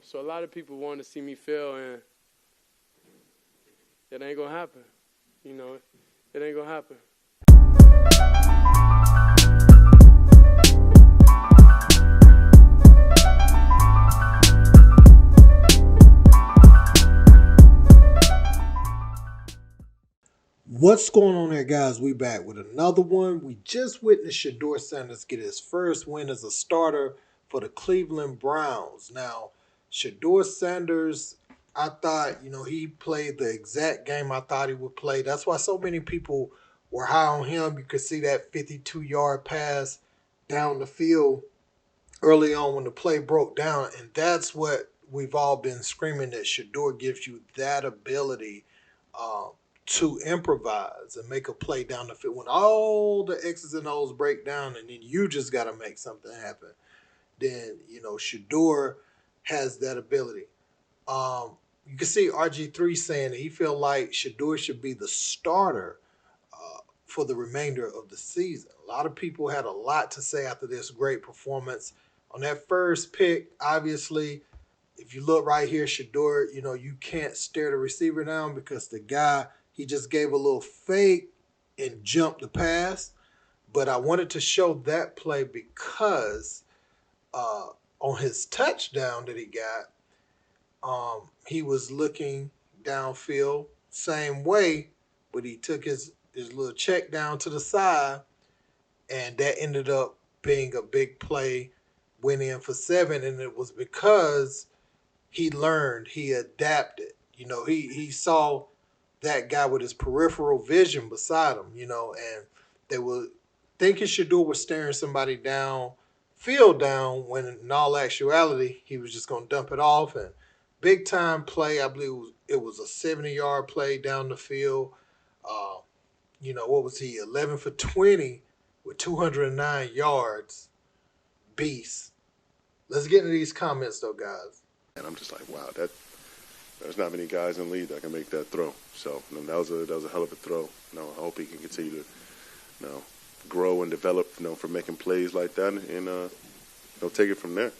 So a lot of people want to see me fail, and it ain't going to happen. It ain't going to happen. What's going on there, guys? We back with another one. We just witnessed Shedeur Sanders get his first win as a starter for the Cleveland Browns. Now, Shedeur Sanders, I thought, he played the exact game I thought he would play. That's why so many people were high on him. You could see that 52-yard pass down the field early on when the play broke down. And that's what we've all been screaming, that Shedeur gives you that ability to improvise and make a play down the field. When all the X's and O's break down and then you just got to make something happen, then, Shedeur has that ability. You can see RG3 saying that he feel like Shedeur should be the starter for the remainder of the season. A lot of people had a lot to say after this great performance. On that first pick, obviously, if you look right here, Shedeur, you can't stare the receiver down because the guy, he just gave a little fake and jumped the pass. But I wanted to show that play because on his touchdown that he got, he was looking downfield same way, but he took his little check down to the side, and that ended up being a big play, went in for 7, and it was because he learned, he adapted. He saw that guy with his peripheral vision beside him, and they were thinking Shedeur was staring somebody down, field down, when in all actuality, he was just going to dump it off. And big time play, I believe it was a 70-yard play down the field. What was he, 11 for 20 with 209 yards. Beast. Let's get into these comments, though, guys. And I'm just like, wow, there's not many guys in the league that can make that throw. So that was a hell of a throw. I hope he can continue to grow and develop for making plays like that, and take it from there.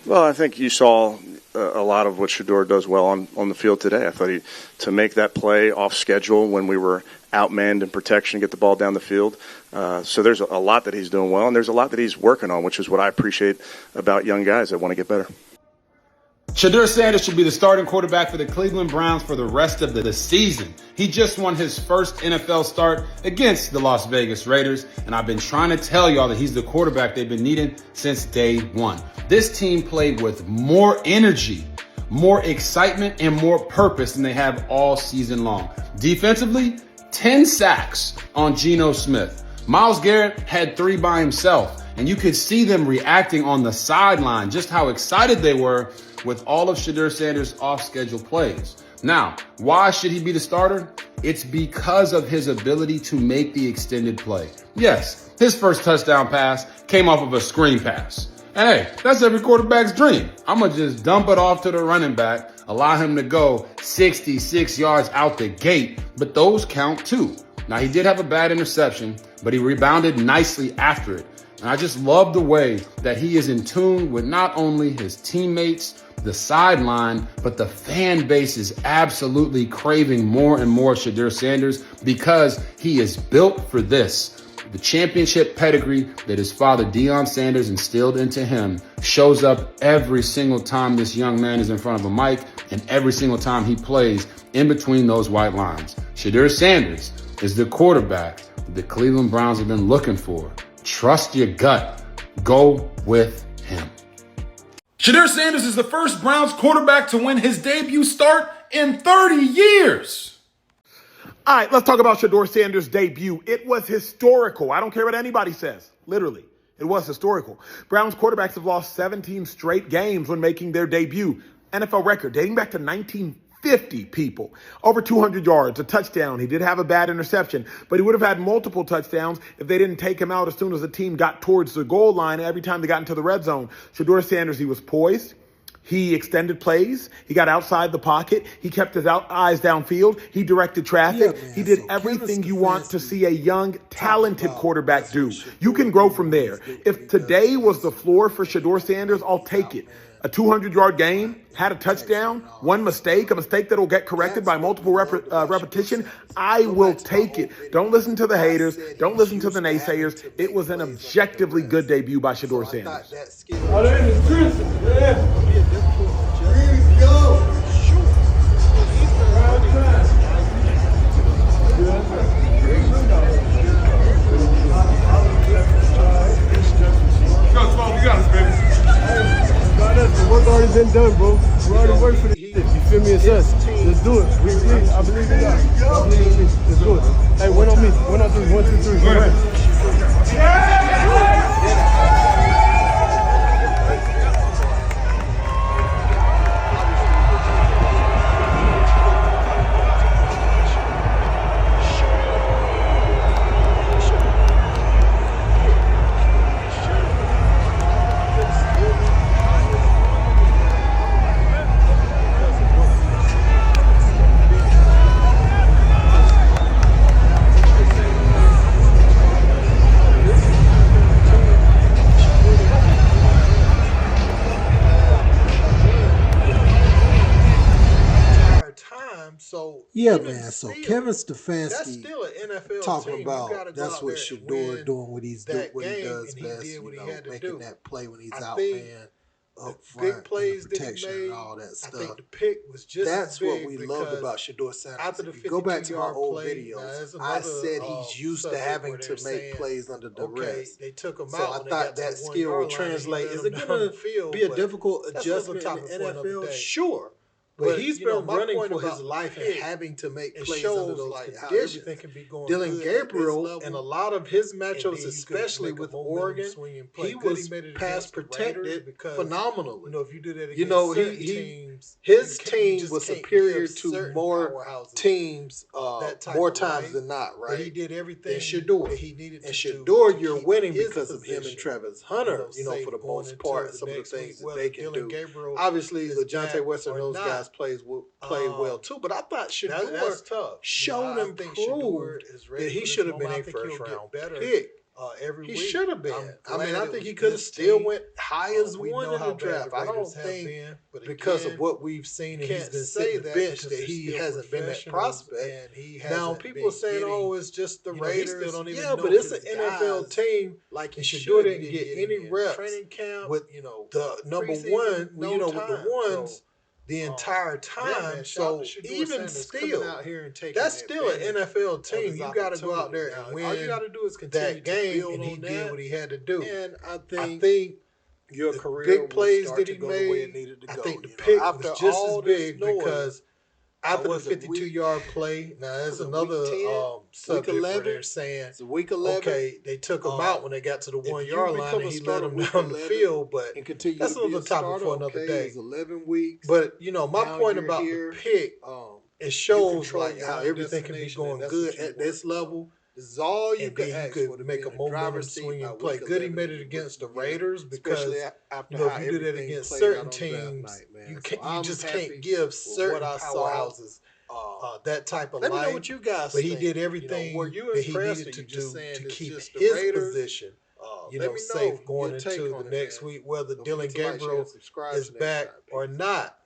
Well, I think you saw a lot of what Shedeur does well on the field today. I thought to make that play off schedule when we were outmanned in protection, get the ball down the field. So there's a lot that he's doing well, and there's a lot that he's working on, which is what I appreciate about young guys that want to get better. Shedeur Sanders should be the starting quarterback for the Cleveland Browns for the rest of the season. He just won his first NFL start against the Las Vegas Raiders, and I've been trying to tell y'all that he's the quarterback they've been needing since day one. This team played with more energy, more excitement, and more purpose than they have all season long. Defensively, 10 sacks on Geno Smith. Myles Garrett had 3 by himself, and you could see them reacting on the sideline, just how excited they were with all of Shedeur Sanders' off-schedule plays. Now, why should he be the starter? It's because of his ability to make the extended play. Yes, his first touchdown pass came off of a screen pass. And hey, that's every quarterback's dream. I'm going to just dump it off to the running back, allow him to go 66 yards out the gate, but those count too. Now, he did have a bad interception, but he rebounded nicely after it. And I just love the way that he is in tune with not only his teammates, the sideline, but the fan base is absolutely craving more and more Shedeur Sanders because he is built for this. The championship pedigree that his father Deion Sanders instilled into him shows up every single time this young man is in front of a mic and every single time he plays in between those white lines. Shedeur Sanders is the quarterback the Cleveland Browns have been looking for. Trust your gut. Go with him. Shedeur Sanders is the first Browns quarterback to win his debut start in 30 years. All right, let's talk about Shedeur Sanders' debut. It was historical. I don't care what anybody says. Literally, it was historical. Browns quarterbacks have lost 17 straight games when making their debut. NFL record dating back to 1950, people. Over 200 yards, a touchdown. He did have a bad interception, but he would have had multiple touchdowns if they didn't take him out as soon as the team got towards the goal line every time they got into the red zone. Shedeur Sanders, he was poised, He extended plays. He got outside the pocket. He kept his eyes downfield. He directed traffic. Yeah, man. He did So everything Kevin you want to Stefanski see a young, talented about quarterback that's do. what Shedeur You can grow doing from when there. he's If he today does was the this. floor for Shedeur Sanders, I'll take it. A 200-yard game, had a touchdown, one mistake, a mistake that'll get corrected by multiple repetition, I will take it. Don't listen to the haters. Don't listen to the naysayers. It was an objectively good debut by Shedeur Sanders. Oh, they're in the trenches. Yeah. Go, 12, you got us, baby. The work already been done, bro. We already worked for this shit. You feel me? It's us. Let's do it. We believe. I believe in God. I believe in me. Let's do it. Hey, win on me. Win on three. 1, 2, 3. Go ahead. So so still, Kevin Stefanski that's still an NFL talking team. about that's what Shedeur doing what he does best, he had to making do. that play when he's I out think man up big front, plays and that the he protection made, and all that I stuff. think the pick was just That's as big what we loved about Shedeur Sanders. after the If you go back to my 52-yard old play, videos, now I that's said another, he's used to subject having where to they're make saying, plays under okay, duress. they took him So out I when they thought got to that the skill 1-yard will line, translate. and he Is let it him going down to the field, be a but difficult that's another adjustment in topic the for another NFL? day. Sure. But But he's been my running point for about his life and pick, having to make it plays under shows those like how conditions. everything can be going Dylan good at this Gabriel level, and a lot of his and then matchups, you could especially make a with momentum Oregon, swinging play. he Good was made it pass against the Raiders protected because, phenomenally. if you do that against You know, certain he teams, his you team just was can't superior give to certain more powerhouses teams that type more of times life. than not, But he right? did Than everything Shedeur. that he needed And to do Shedeur, to you're keep winning his because of him and position, Travis Hunter, for safe the going most into part, the some of the next things week, that whether they can Dylan do. Gabriel Obviously, is LeJontay back West and or those not. guys played well too, but I thought Shedeur That's tough. showed I and think Shedeur proved is ready that he for this should have been moment. a I think he'll first round get better pick. every He week. should have been. I'm I mean, glad I it think he was could have this still team. went high as We one know in how the bad draft. the I Raiders don't have think been, but because again, of what we've seen and he's can't been say sitting the that bench because that they're he still hasn't been that professionals prospect. and he Now hasn't people are been saying, getting, "Oh, it's just the he Raiders." still don't even Yeah, know but it's an his NFL guys team. like he And should. Shedeur He didn't get any in reps training camp with the number one. preseason, no With the time. ones So, the entire time. man, shout So out to Shedeur even Sanders coming still, out here and taking that's still an advantage NFL of team. his You got to go out opportunity. there Now, and win. all you got to do is continue that to game, build and he on did that. what he had to do. And I I think think your the career big will plays start that to he go the way it made, needed to I go. think the You know, pick after was just all as this big noise, because after the was it week- 52-yard play, now that's was it another week 10? subject Week where 11? they're saying, It's week 11. okay, they took him out when they got to the if you 1-yard line become and a he let starter him week down the 11 field, but and continue that's to be another a topic starter, for another okay, day. it's 11 weeks. But, my Now point you're about here. the pick, it You shows control like your how own everything can be destination, going and that's good what you at this want. level. This is all you And could then you ask could for, to make be a in the momentum driver's seat swinging by play. week Good, he 11 made of it your against the rookie year, Raiders because especially after if how you do that everything against played certain out on draft teams, night, man. you So can't, I'm just happy can't give with certain what I saw. powerhouses that type of Let me life. know what you guys But think. he did everything were you that he impressed, needed or to you just do saying to it's keep just the his Raiders? position, Let me know safe going your take into on the it, next man. week, whether Don't forget Dylan to like, share, and Gabriel subscribe is to next back time. or Peace. not.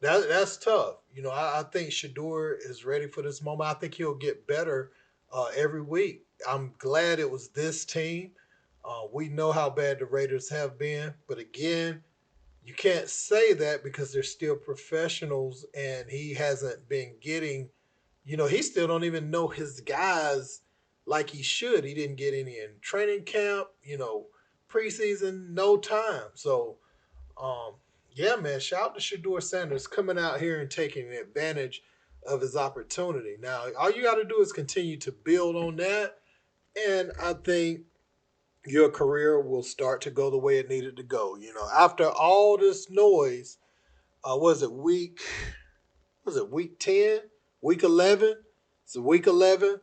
That's tough. I think Shedeur is ready for this moment. I think he'll get better every week. I'm glad it was this team. We know how bad the Raiders have been, but again, you can't say that because they're still professionals, and he hasn't been getting. He still don't even know his guys like he should. He didn't get any in training camp. Preseason, no time. So, yeah, man, shout out to Shedeur Sanders coming out here and taking advantage of his opportunity. Now, all you got to do is continue to build on that, and I think your career will start to go the way it needed to go. After all this noise, was it week 10, week 11? So week 11,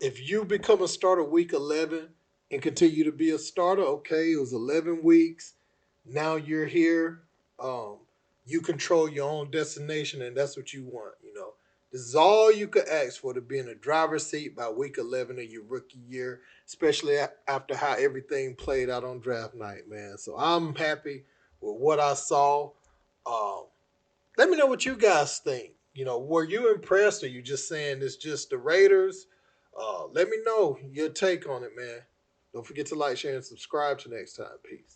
if you become a starter week 11 and continue to be a starter, okay, it was 11 weeks. Now you're here. You control your own destination, and that's what you want. This is all you could ask for, to be in the driver's seat by week 11 of your rookie year, especially after how everything played out on draft night, man. So I'm happy with what I saw. Um, Let me know what you guys think. Were you impressed, or you just saying it's just the Raiders? Let me know your take on it, man. Don't forget to like, share, and subscribe. Till next time. Peace.